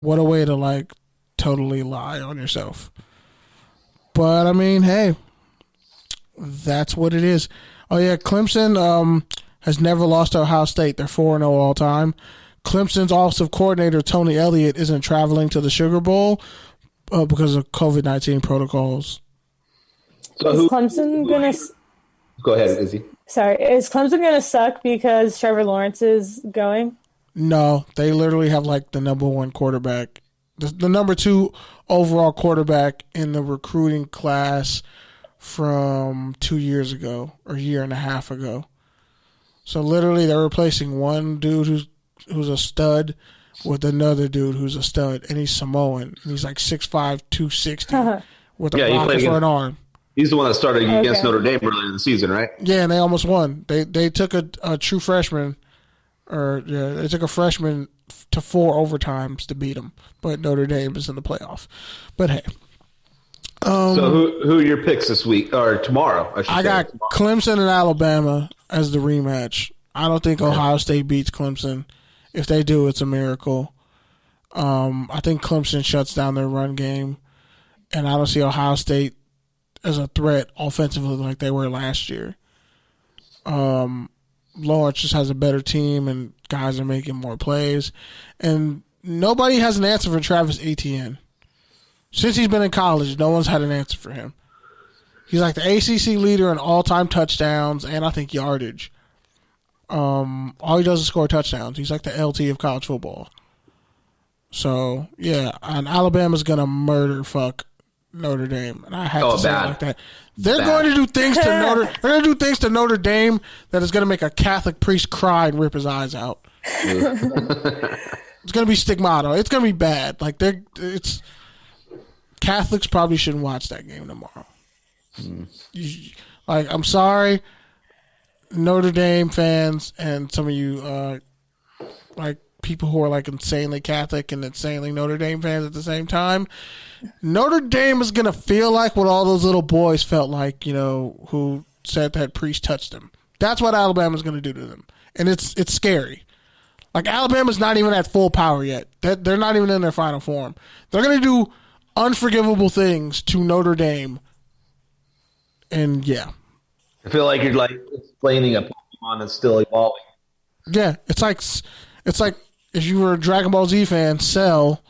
What a way to like totally lie on yourself. But I mean, hey, that's what it is. Oh yeah, Clemson has never lost to Ohio State. They're 4-0 all time. Clemson's offensive coordinator Tony Elliott isn't traveling to the Sugar Bowl because of COVID-19 protocols. So is Clemson gonna? Go ahead, Izzy. Sorry, is Clemson gonna suck because Trevor Lawrence is going? No, they literally have like the number one quarterback, the number two overall quarterback in the recruiting class from 2 years ago or a year and a half ago. So literally, they're replacing one dude who's a stud with another dude who's a stud, and he's Samoan. And he's like 6'5", 260 with a rocket for an arm. He's the one that started against Notre Dame earlier in the season, right? Yeah, and they almost won. They took a true freshman, they took a freshman to 4 overtimes to beat him. But Notre Dame is in the playoff. But hey. So who are your picks this week or tomorrow? I got Clemson and Alabama as the rematch. I don't think Ohio State beats Clemson. If they do, it's a miracle. I think Clemson shuts down their run game, and I don't see Ohio State as a threat offensively like they were last year. Lawrence just has a better team, and guys are making more plays. And nobody has an answer for Travis Etienne. Since he's been in college, no one's had an answer for him. He's like the ACC leader in all-time touchdowns and I think yardage. All he does is score touchdowns. He's like the LT of college football. So, yeah, and Alabama's going to murder fuck Notre Dame. And I had to say it like that. They're going to do things to Notre Dame that is going to make a Catholic priest cry and rip his eyes out. It's going to be stigmata. It's going to be bad. Like it's Catholics probably shouldn't watch that game tomorrow. I'm sorry, Notre Dame fans and some of you people who are like insanely Catholic and insanely Notre Dame fans at the same time. Notre Dame is gonna feel like what all those little boys felt like, who said that priest touched them. That's what Alabama's gonna do to them, and it's scary. Like Alabama's not even at full power yet. They're not even in their final form. They're gonna do unforgivable things to Notre Dame, and yeah, I feel like you're like explaining a Pokemon that's still evolving. Yeah, it's like if you were a Dragon Ball Z fan, Cell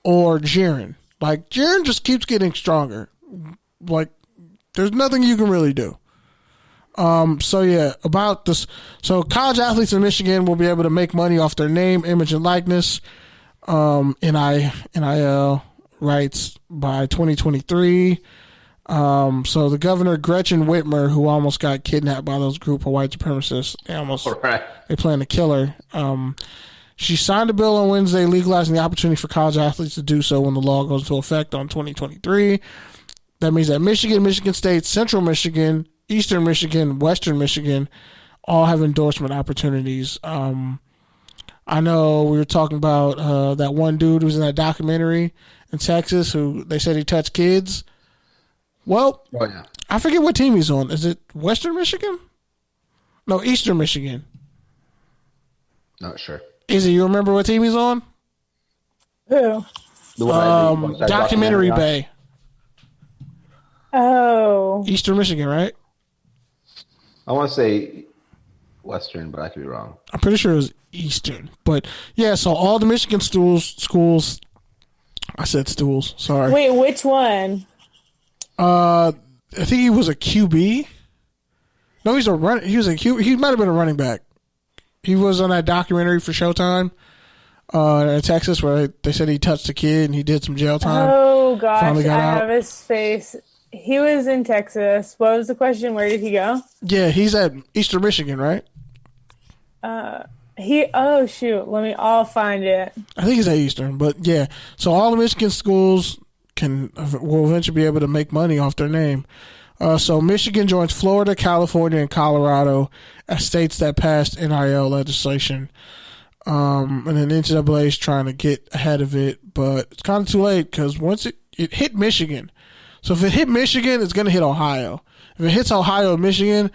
or Jiren. Like Jiren just keeps getting stronger. Like there's nothing you can really do. So yeah, about this. So college athletes in Michigan will be able to make money off their name, image, and likeness. NIL rights by 2023. So the governor Gretchen Whitmer, who almost got kidnapped by those group of white supremacists, they plan to kill her. She signed a bill on Wednesday legalizing the opportunity for college athletes to do so when the law goes into effect on 2023. That means that Michigan, Michigan State, Central Michigan, Eastern Michigan, Western Michigan all have endorsement opportunities. I know we were talking about that one dude who was in that documentary in Texas who they said he touched kids. Well, I forget what team he's on. Is it Western Michigan? No, Eastern Michigan. Not sure. Izzy, you remember what team he's on? Who? Documentary Bay. Oh. Eastern Michigan, right? I want to say Western, but I could be wrong. I'm pretty sure it was Eastern. But, yeah, so all the Michigan schools I said stools, sorry. Wait, which one? I think he was a QB. No, he was a QB. He might have been a running back. He was on that documentary for Showtime in Texas where they said he touched a kid and he did some jail time. Oh, gosh. I have his face. He was in Texas. What was the question? Where did he go? Yeah, he's at Eastern Michigan, right? Oh, shoot. I'll find it. I think he's at Eastern, but yeah. So all the Michigan schools will eventually be able to make money off their name. So Michigan joins Florida, California, and Colorado as states that passed NIL legislation. And then NCAA is trying to get ahead of it, but it's kind of too late because once it hit Michigan. So if it hit Michigan, it's going to hit Ohio. If it hits Ohio and Michigan,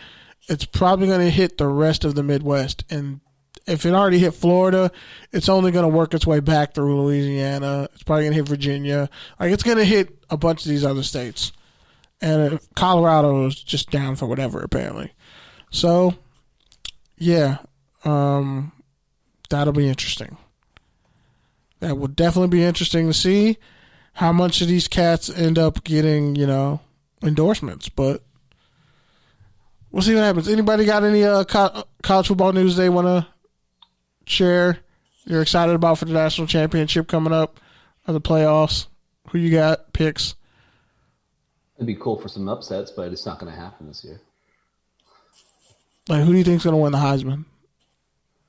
it's probably going to hit the rest of the Midwest. And if it already hit Florida, it's only going to work its way back through Louisiana. It's probably going to hit Virginia. Like, it's going to hit a bunch of these other states. And Colorado is just down for whatever, apparently. So, yeah, that'll be interesting. That will definitely be interesting to see how much of these cats end up getting, endorsements. But we'll see what happens. Anybody got any college football news they want to share? You're excited about for the national championship coming up or the playoffs? Who you got? Picks? It'd be cool for some upsets, but it's not going to happen this year. Like, who do you think's going to win the Heisman?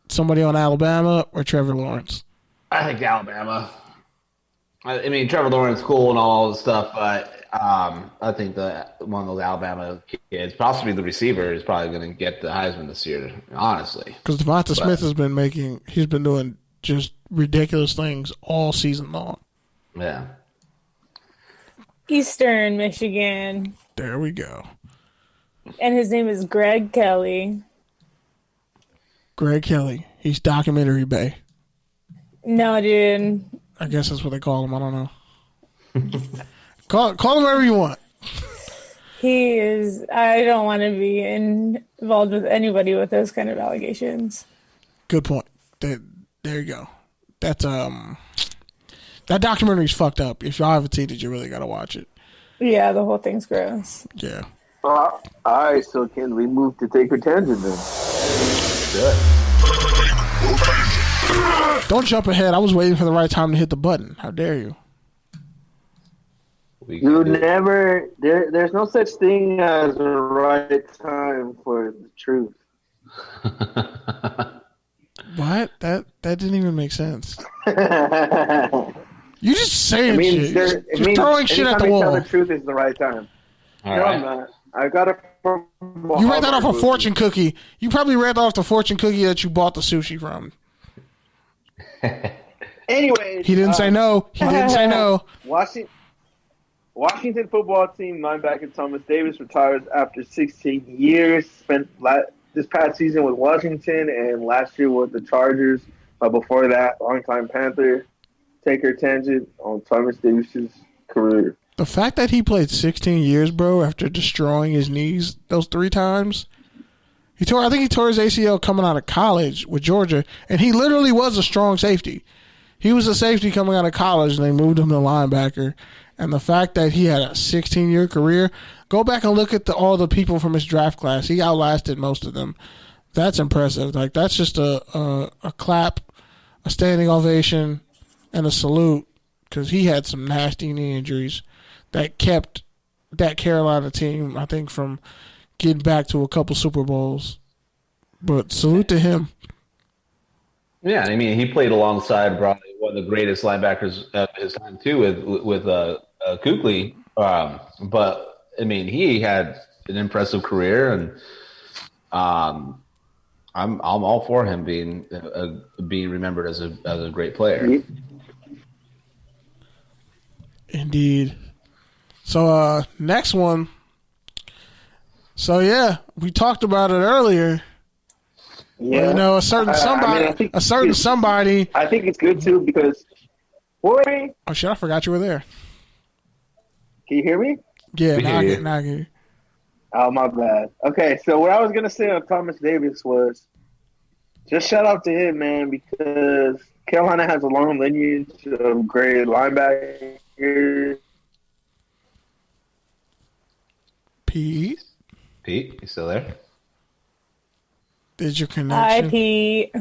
Somebody on Alabama or Trevor Lawrence? I think Alabama. I mean, Trevor Lawrence cool and all this stuff, but I think that one of those Alabama kids, possibly the receiver, is probably going to get the Heisman this year, honestly. Because Devonta Smith has been doing just ridiculous things all season long. Yeah. Eastern Michigan. There we go. And his name is Greg Kelly. Greg Kelly. He's documentary Bay. No, dude. I guess that's what they call him. I don't know. Call him whatever you want. He is. I don't want to be involved with anybody with those kind of allegations. Good point. There you go. That's that documentary's fucked up. If y'all haven't seen it, you really gotta watch it. Yeah, the whole thing's gross. Yeah. All right, so can we move to take a tangent then? Good. Don't jump ahead. I was waiting for the right time to hit the button. How dare you? You never. There's no such thing as a right time for the truth. What? That didn't even make sense. You just saying shit. Just throwing shit at the wall. The truth is the right time. All right. I'm not. I got it from. You read that off a fortune cookie. You probably read that off the fortune cookie that you bought the sushi from. Anyway, he didn't say no. He didn't say no. Washington football team linebacker Thomas Davis retires after 16 years. Spent this past season with Washington and last year with the Chargers. Before that, longtime Panther. Take her tangent on Thomas Davis's career. The fact that he played 16 years, bro, after destroying his knees those 3 times. I think he tore his ACL coming out of college with Georgia, and he literally was a strong safety. He was a safety coming out of college, and they moved him to linebacker. And the fact that he had a 16-year career, go back and look at all the people from his draft class. He outlasted most of them. That's impressive. Like, that's just a clap, a standing ovation, and a salute, because he had some nasty knee injuries that kept that Carolina team, I think, from getting back to a couple Super Bowls. But salute to him. Yeah, I mean, he played alongside probably one of the greatest linebackers of his time too, with Kuechly. But I mean, he had an impressive career, and I'm all for him being remembered as a great player. Indeed. So next one. So yeah, we talked about it earlier. Yeah, a certain somebody. I think it's good too because. Wait. Oh shit! I forgot you were there. Can you hear me? Yeah, now I get you. Oh, my bad. Okay, so what I was gonna say on Thomas Davis was, just shout out to him, man, because Carolina has a long lineage of great linebackers. Pete, you still there? Did your connection? Hi, Pete.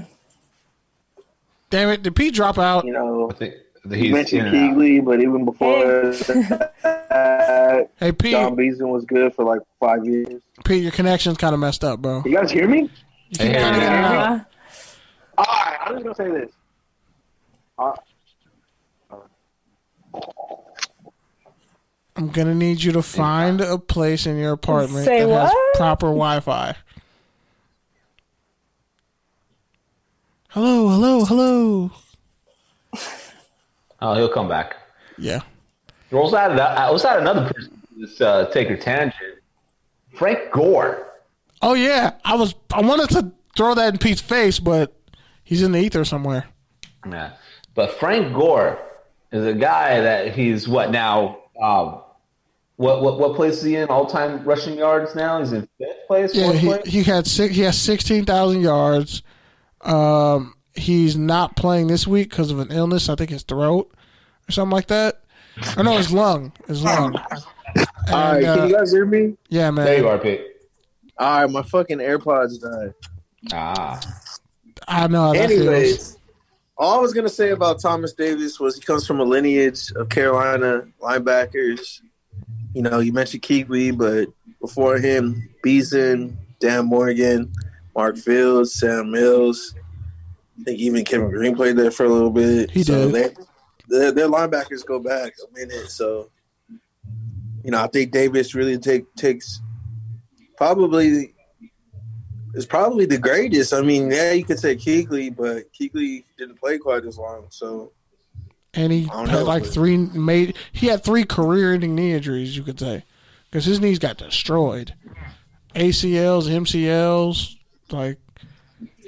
Damn it! Did Pete drop out? I think he mentioned Kuechly, but even before that, hey Pete, John Beason was good for like 5 years. Pete, your connection's kind of messed up, bro. You guys hear me? You keep kinda getting out. All right, I'm just gonna say this. I'm gonna need you to find a place in your apartment Say that what? has proper Wi-Fi. Hello. Oh, he'll come back. Yeah. Let's add another person to this Taker tangent. Frank Gore. Oh yeah, I wanted to throw that in Pete's face, but He's in the ether somewhere. Yeah. But Frank Gore is a guy that he's what now? What place is he in? All-time rushing yards now? He's in fifth place. Yeah, place? he has 16,000 yards. He's not playing this week because of an illness. I think his throat or something like that. Or no, his lung. His lung. All right, can you guys hear me? Yeah, man. There you are, Pete. All right, my fucking AirPods died. I know. Anyways, all I was gonna say about Thomas Davis was he comes from a lineage of Carolina linebackers. You know, you mentioned Kuechly, but before him, Beason, Dan Morgan, Mark Fields, Sam Mills. I think even Kevin Green played there for a little bit. He did. Their linebackers go back a minute. So, you know, I think Davis really takes probably is probably the greatest. I mean, yeah, you could say Kuechly, but Kuechly didn't play quite as long. So, and he had he had 3 career-ending knee injuries, you could say, because his knees got destroyed. ACLs, MCLs, like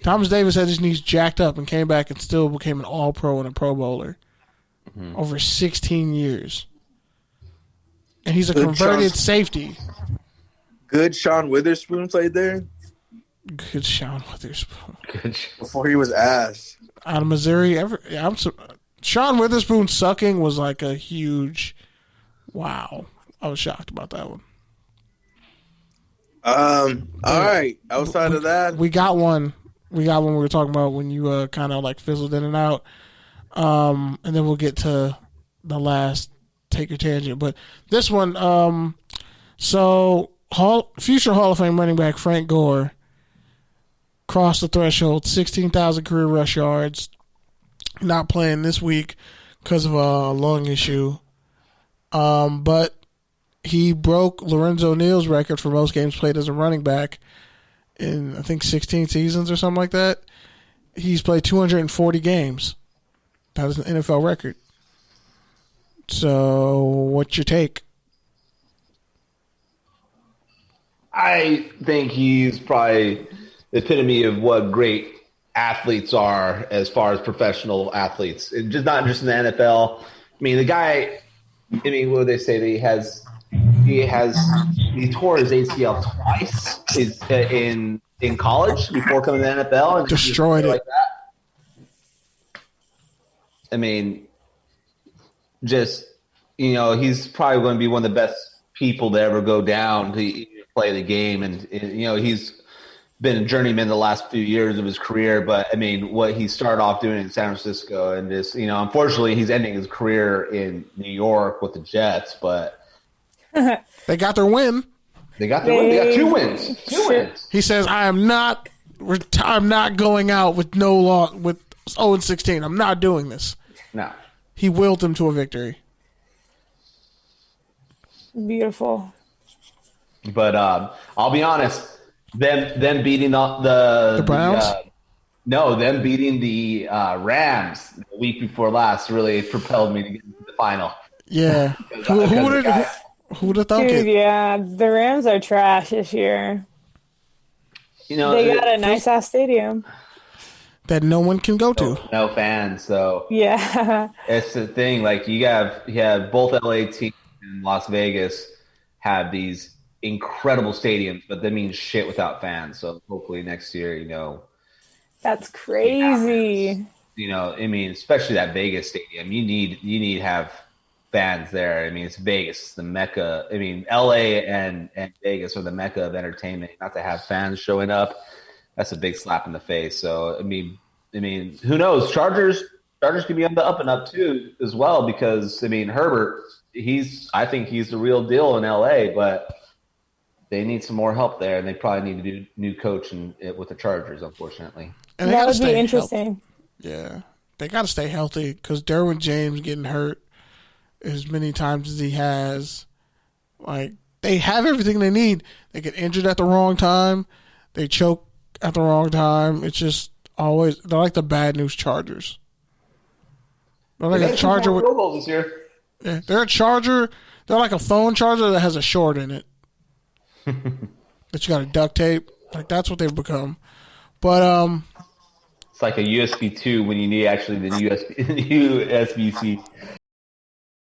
Thomas Davis had his knees jacked up and came back and still became an All-Pro and a Pro Bowler over 16 years. And he's a converted safety. Good Sean Witherspoon played there. Good Sean Witherspoon. Before he was ass. Out of Missouri. Sean Witherspoon sucking was like a huge wow. I was shocked about that one. All right. Outside of that, we got one. We were talking about when you kind of like fizzled in and out. And then we'll get to the last take your tangent. But this one, future Hall of Fame running back Frank Gore crossed the threshold, 16,000 career rush yards. Not playing this week because of a lung issue. But he broke Lorenzo Neal's record for most games played as a running back in, I think, 16 seasons or something like that. He's played 240 games. That was an NFL record. So, what's your take? I think he's probably the epitome of what great athletes are as far as professional athletes. And just not just in the NFL. I mean, the guy, what do they say? That he tore his ACL twice in college before coming to the NFL and destroyed it. Like that. I mean, just, he's probably going to be one of the best people to ever go down to play the game. And he's been a journeyman the last few years of his career. But, I mean, what he started off doing in San Francisco and just, unfortunately he's ending his career in New York with the Jets. But they got their win. They got 2 wins. 2 wins. He says, I'm not going out with no loss with 0-16. I'm not doing this. No. He willed them to a victory. Beautiful. But I'll be honest, them beating the Browns? Them beating the Rams the week before last really propelled me to get into the final. Yeah. Who would have thought it? Dude, yeah, the Rams are trash this year. They got a nice-ass stadium that no one can go to. No fans, so yeah. It's the thing. Like you have both LA teams and Las Vegas have these incredible stadiums, but that means shit without fans. So hopefully next year, That's crazy. Especially that Vegas stadium, you need to have fans there. I mean, it's Vegas, it's the mecca. I mean, LA and Vegas are the mecca of entertainment. Not to have fans showing up, that's a big slap in the face. So I mean, who knows? Chargers could be on the up and up too, as well, because Herbert, I think he's the real deal in LA, but they need some more help there, and they probably need to do new coach with the Chargers, unfortunately. And that would be interesting. Yeah, they got to stay healthy because Derwin James getting hurt as many times as he has. Like, they have everything they need. They get injured at the wrong time. They choke at the wrong time. It's just always – they're like the bad news Chargers. They're like a Charger with – this year. Yeah, they're a Charger. They're like a phone charger that has a short in it that you got to duct tape. Like, that's what they've become. But It's like a USB 2 when you need actually the USB-C.